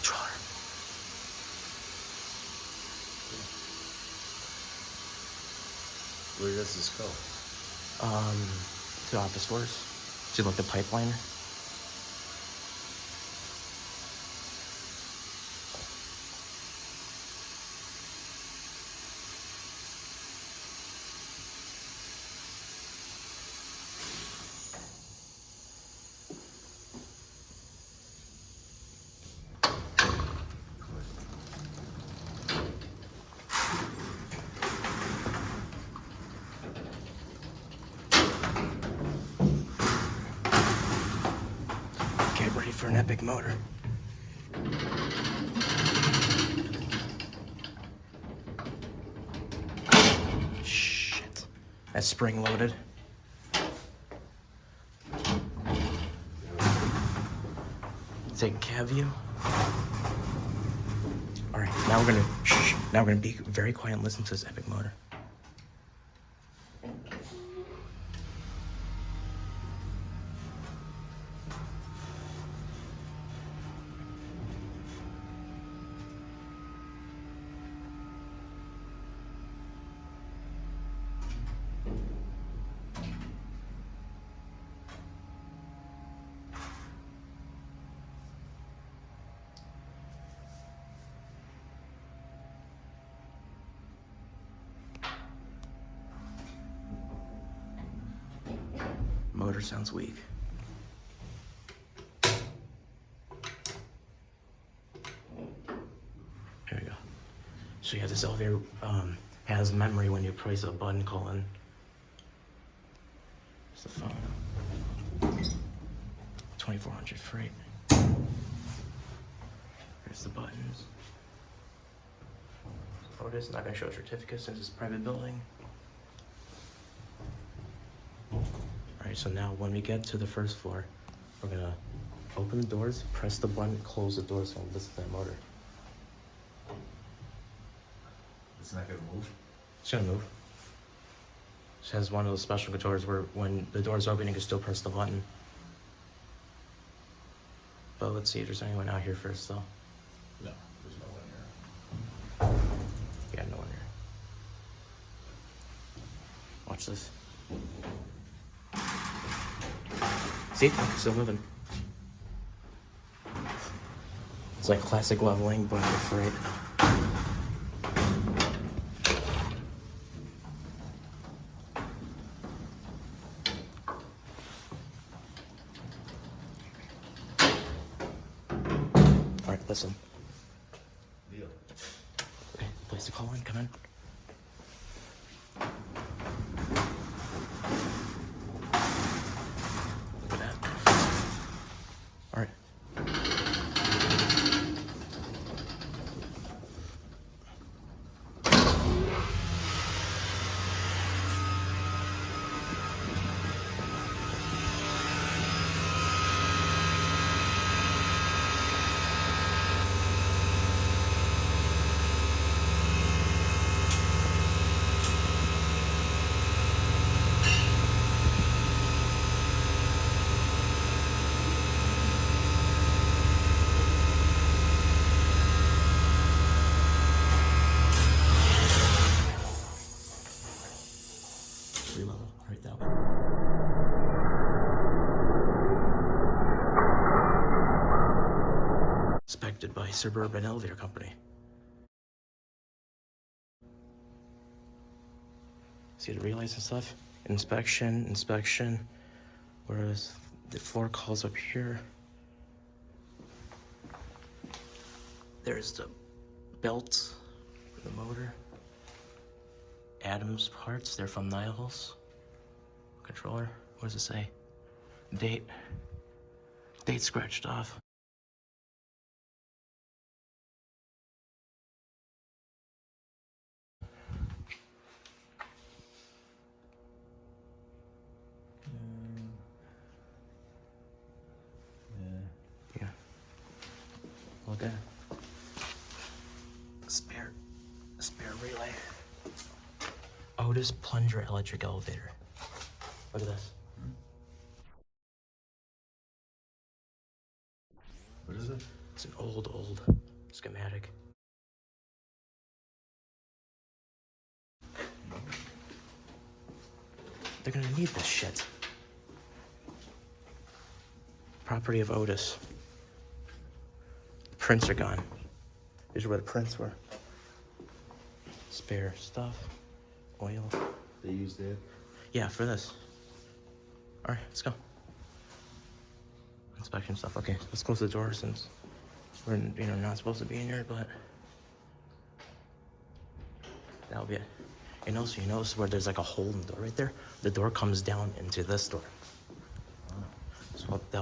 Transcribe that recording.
controller. Where does this go? To office doors. To like the pipeline. Get ready for an epic motor. Shit. That's spring loaded. Taking cab view. All right, now we're gonna be very quiet and listen to this epic motor. Motor sounds weak. Here we go. So yeah, this elevator has memory when you press a button calling. It's the phone. 2400 freight. There's the buttons. Otis, not gonna show certificates since it's a private building. Alright, so now when we get to the first floor, we're gonna open the doors, press the button, close the doors, and listen to that motor. It's not gonna move? It's gonna move. It has one of those special controllers where when the door's open, you can still press the button. But let's see if there's anyone out here first, though. No, there's no one here. Yeah, no one here. Watch this. See? It's still moving. It's like classic leveling, but with freight. Alright, listen. Deal. Okay, place the call in, come in. Look at that. Alright. Level, right that way. Inspected by Suburban Elevator Company. See the relays and stuff? Inspection. Whereas the floor calls up here. There's the belt for the motor. Adams parts, they're from Niles. Controller, what does it say? Date scratched off. Yeah. Look at it. Spare relay. Otis plunger electric elevator. Look at this. What is it? It's an old schematic. They're gonna need this shit. Property of Otis. The prints are gone. These are where the prints were. Spare stuff. Oil. They used it. Yeah, for this. Alright, let's go. Inspection stuff. Okay, let's close the door since we're not supposed to be in here, but that'll be it. And also, you notice where there's like a hole in the door right there? The door comes down into this door. So that'll be